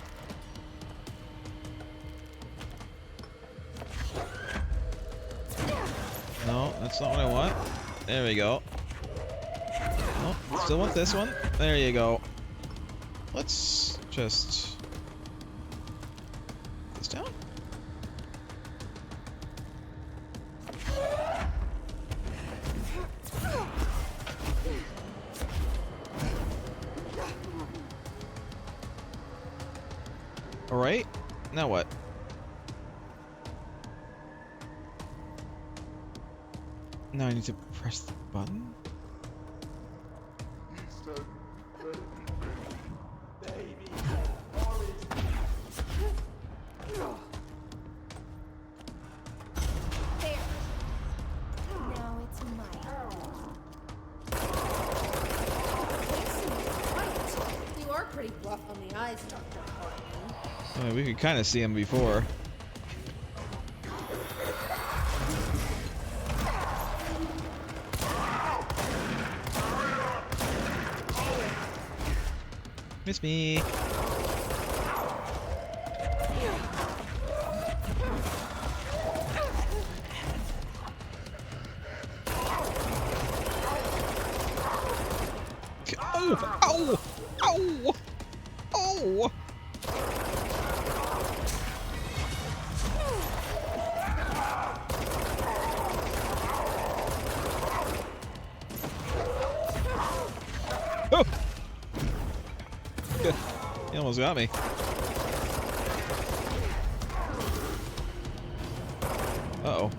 No, that's not what I want. There we go. Oh, still want this one. There you go. Let's just... this down? Alright, now what? Now I need to press the button? I mean, we could kind of see him before. Miss me. Oh! Ow! Ow! Oh! Oh! He almost got me. Uh-oh.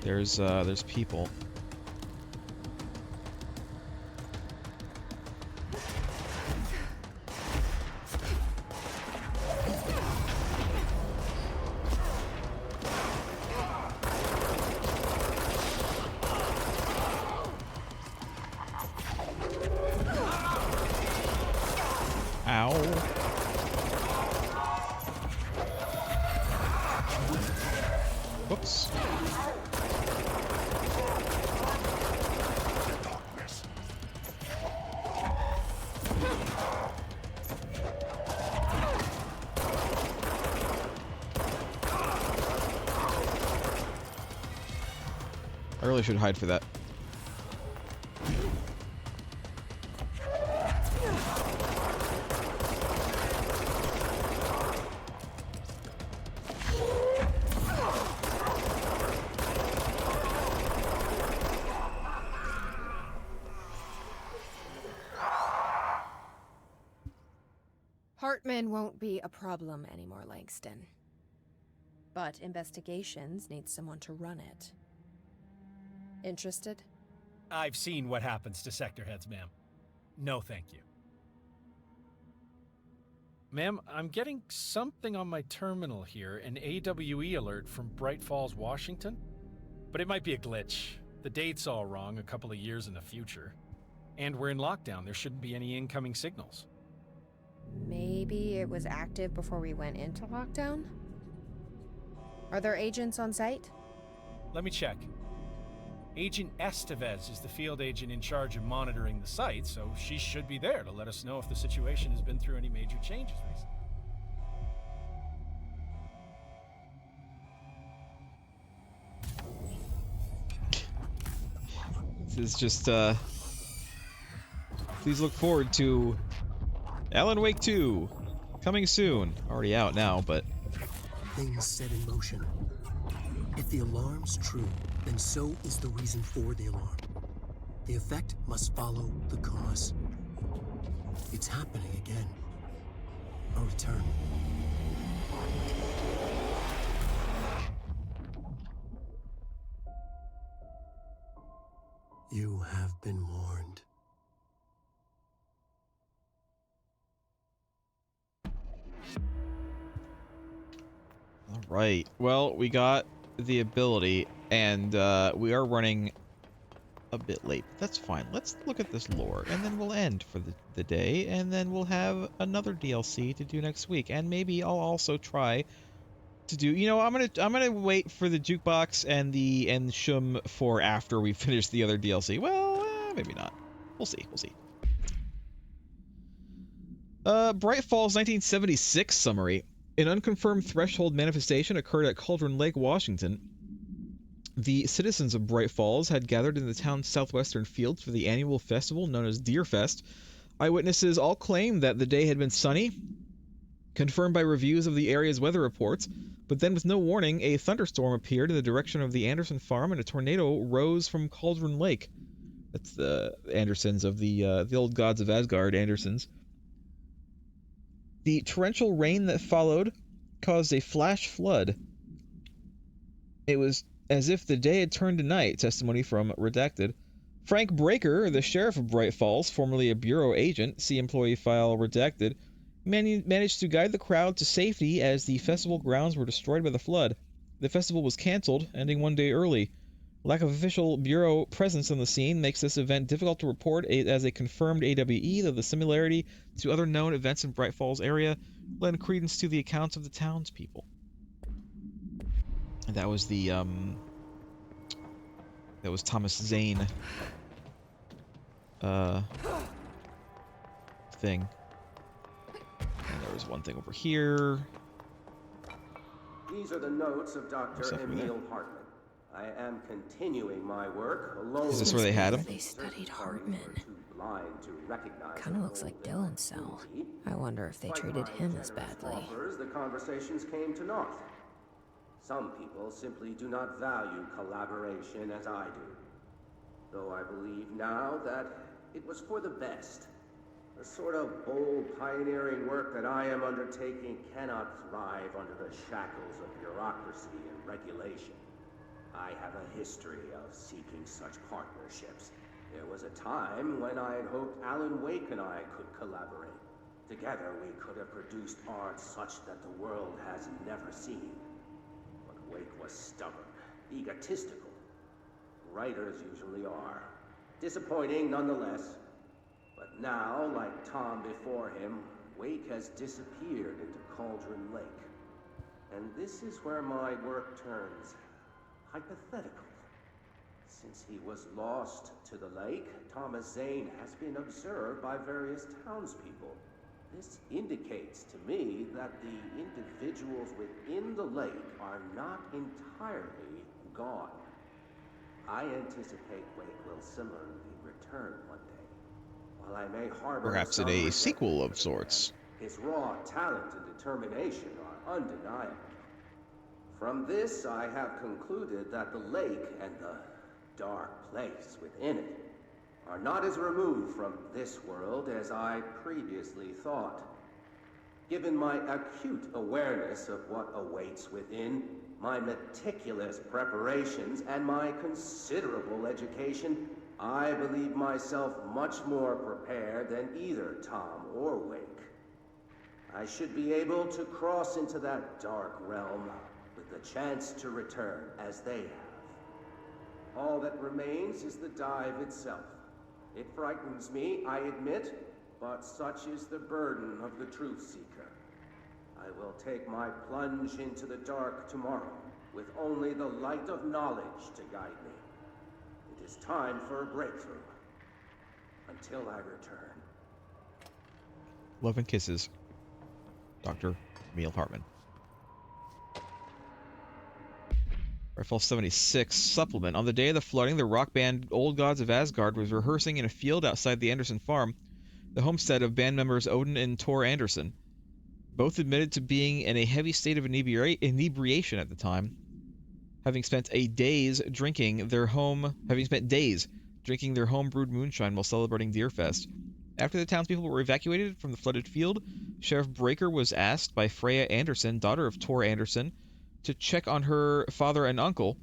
There's people. Ow. Whoops. I really should hide for that. Hartman won't be a problem anymore, Langston. But investigations need someone to run it. Interested? I've seen what happens to sector heads, ma'am. No, thank you. Ma'am, I'm getting something on my terminal here, an AWE alert from Bright Falls, Washington. But it might be a glitch. The date's all wrong, a couple of years in the future. And we're in lockdown. There shouldn't be any incoming signals. Maybe it was active before we went into lockdown? Are there agents on site? Let me check. Agent Estevez is the field agent in charge of monitoring the site, so she should be there to let us know if the situation has been through any major changes recently. This is just, please look forward to Alan Wake 2, coming soon. Already out now, but... Things set in motion. If the alarm's true, then so is the reason for the alarm. The effect must follow the cause. It's happening again. A return. You have been warned. Alright, well, we got the ability, and we are running a bit late. That's fine. Let's look at this lore, and then we'll end for the day, and then we'll have another DLC to do next week, and maybe I'll also try to do, you know, I'm gonna wait for the jukebox and the Shum for after we finish the other DLC. Well, maybe not. We'll see. We'll see. Bright Falls 1976 summary. An unconfirmed threshold manifestation occurred at Cauldron Lake, Washington. The citizens of Bright Falls had gathered in the town's southwestern fields for the annual festival known as Deer Fest. Eyewitnesses all claimed that the day had been sunny, confirmed by reviews of the area's weather reports, but then with no warning, a thunderstorm appeared in the direction of the Anderson farm and a tornado rose from Cauldron Lake. That's the Andersons of the old gods of Asgard, Andersons. The torrential rain that followed caused a flash flood. It was as if the day had turned to night, testimony from Redacted. Frank Breaker, the sheriff of Bright Falls, formerly a bureau agent, see employee file Redacted, managed to guide the crowd to safety as the festival grounds were destroyed by the flood. The festival was canceled, ending one day early. Lack of official bureau presence on the scene makes this event difficult to report as a confirmed AWE, though the similarity to other known events in Bright Falls area lend credence to the accounts of the townspeople. And that was the that was Thomas Zane thing. And there was one thing over here. These are the notes of Dr. Emil Hartman. I am continuing my work alone. Is this where they had him? They studied Hartman. Kind of looks like Dylan's cell. I wonder if they treated him as badly. The conversations came to naught. Some people simply do not value collaboration as I do. Though I believe now that it was for the best. The sort of bold, pioneering work that I am undertaking cannot thrive under the shackles of bureaucracy and regulation. I have a history of seeking such partnerships. There was a time when I had hoped Alan Wake and I could collaborate. Together we could have produced art such that the world has never seen. But Wake was stubborn, egotistical. Writers usually are. Disappointing nonetheless. But now, like Tom before him, Wake has disappeared into Cauldron Lake. And this is where my work turns hypothetical. Since he was lost to the lake, Thomas Zane has been observed by various townspeople. This indicates to me that the individuals within the lake are not entirely gone. I anticipate Wake will similarly return one day. While I may harbor perhaps in a sequel of sorts. His raw talent and determination are undeniable. From this, I have concluded that the lake and the dark place within it are not as removed from this world as I previously thought. Given my acute awareness of what awaits within, my meticulous preparations, and my considerable education, I believe myself much more prepared than either Tom or Wake. I should be able to cross into that dark realm with the chance to return as they have. All that remains is the dive itself. It frightens me, I admit, but such is the burden of the truth seeker. I will take my plunge into the dark tomorrow, with only the light of knowledge to guide me. It is time for a breakthrough. Until I return. Love and kisses, Dr. Emil Hartman. Rifle 76 supplement. On the day of the flooding, the rock band Old Gods of Asgard was rehearsing in a field outside the Anderson farm, the homestead of band members Odin and Tor Anderson. Both admitted to being in a heavy state of inebriation at the time, having spent days drinking their homebrewed moonshine while celebrating Deerfest. After the townspeople were evacuated from the flooded field, Sheriff Breaker was asked by Freya Anderson, daughter of Tor Anderson, to check on her father and uncle.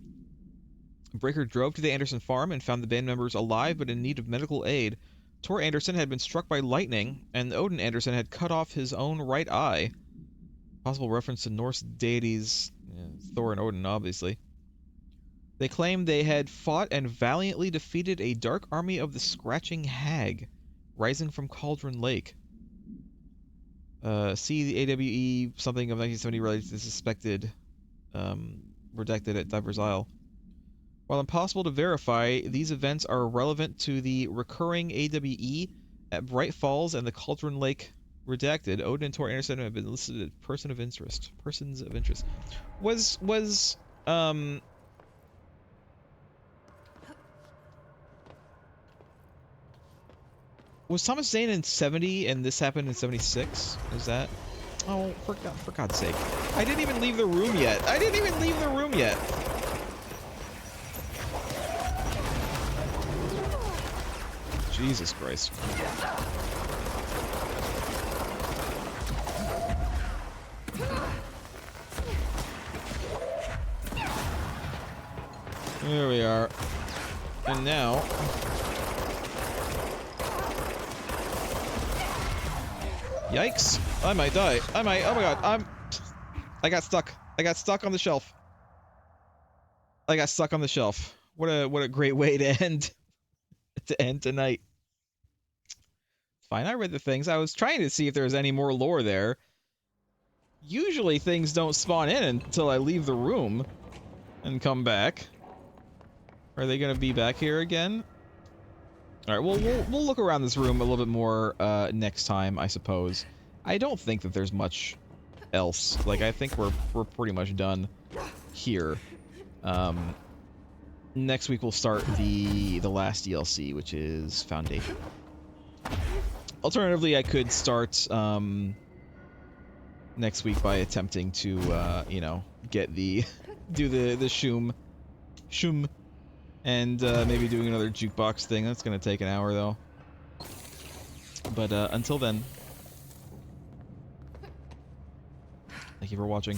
Breaker drove to the Anderson farm and found the band members alive but in need of medical aid. Tor Anderson had been struck by lightning, and Odin Anderson had cut off his own right eye. Possible reference to Norse deities, Thor and Odin, obviously. They claimed they had fought and valiantly defeated a dark army of the Scratching Hag, rising from Cauldron Lake. See the AWE something of 1970 related to the suspected redacted at Diver's Isle. While impossible to verify, these events are relevant to the recurring AWE at Bright Falls and the Cauldron Lake. Redacted. Odin and Tor Anderson have been listed as persons of interest. Was Thomas Zane in 70 and this happened in 76? Is that? Oh, for God's sake. I didn't even leave the room yet. Jesus Christ. There we are. And now... Yikes. I might die. Oh my god, I got stuck. I got stuck on the shelf. What a great way to end tonight. Fine, I read the things. I was trying to see if there was any more lore there. Usually things don't spawn in until I leave the room and come back. Are they gonna be back here again? All right, we'll look around this room a little bit more next time, I suppose. I don't think that there's much else. Like, I think we're pretty much done here. Next week we'll start the last DLC, which is Foundation. Alternatively, I could start next week by attempting to you know, get the do the shoom and maybe doing another jukebox thing. That's gonna take an hour though. But until then, thank you for watching.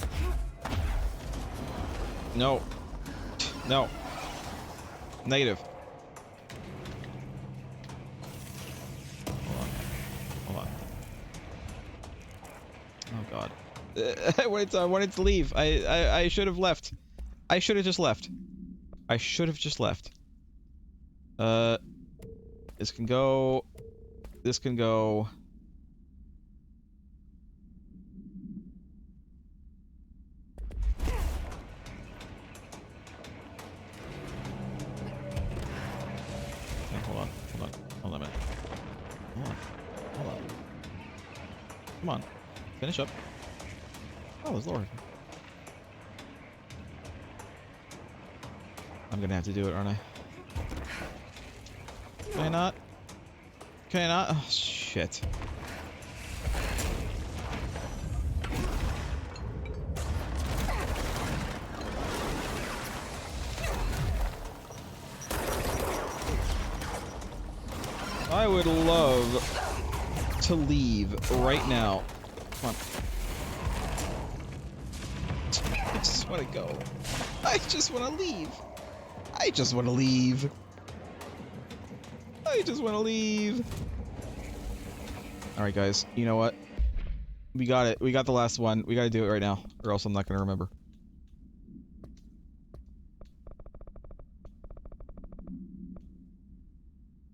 No. No. Negative. Hold on. Oh god. I wanted to leave. I should have left. I should have just left. This can go. This can go. Hold on a minute. Hold on. Come on. Finish up. Oh, there's Lord. I'm gonna have to do it, aren't I? Can I not? Can I not? Oh, shit. I would love to leave right now. Come on. I just want to go. I just want to leave. I just want to leave. Alright, guys. You know what? We got it. We got the last one. We gotta do it right now, or else I'm not gonna remember.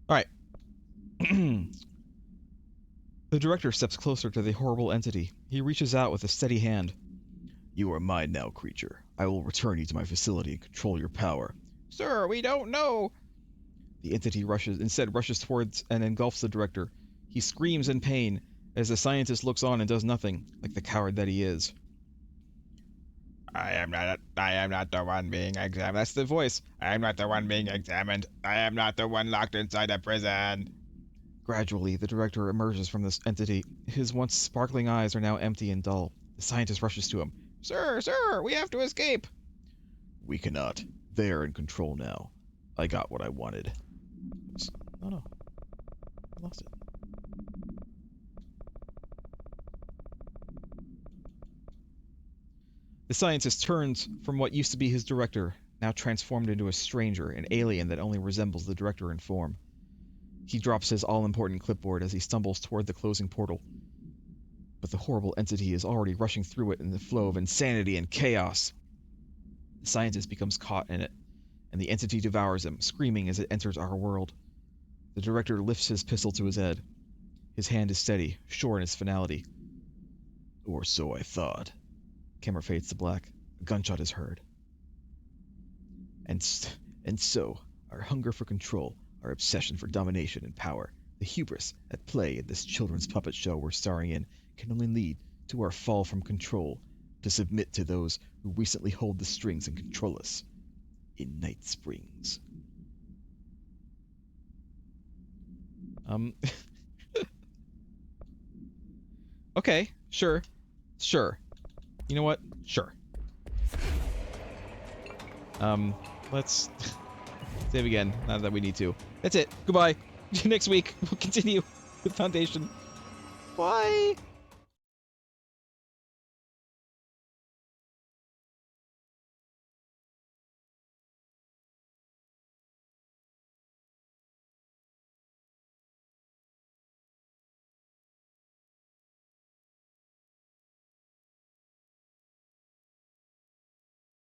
Alright. The director steps closer to the horrible entity. He reaches out with a steady hand. You are mine now, creature. I will return you to my facility and control your power. Sir, we don't know. The entity rushes towards and engulfs the director. He screams in pain as the scientist looks on and does nothing, like the coward that he is. I am not the one being examined. That's the voice. I am not the one being examined. I am not the one locked inside a prison. Gradually, the director emerges from this entity. His once sparkling eyes are now empty and dull. The scientist rushes to him. Sir, we have to escape. We cannot. They are in control now. I got what I wanted. Oh no. I lost it. The scientist turns from what used to be his director, now transformed into a stranger, an alien that only resembles the director in form. He drops his all-important clipboard as he stumbles toward the closing portal. But the horrible entity is already rushing through it in the flow of insanity and chaos. The scientist becomes caught in it, and the entity devours him, screaming as it enters our world. The director lifts his pistol to his head. His hand is steady, sure in its finality. Or so I thought. Camera fades to black. A gunshot is heard. And And so, our hunger for control, our obsession for domination and power, the hubris at play in this children's puppet show we're starring in, can only lead to our fall from control, to submit to those who recently hold the strings and control us in Night Springs. Okay, sure. You know what? Sure. Let's save again, not that we need to. That's it. Goodbye. Next week, we'll continue with Foundation. Bye!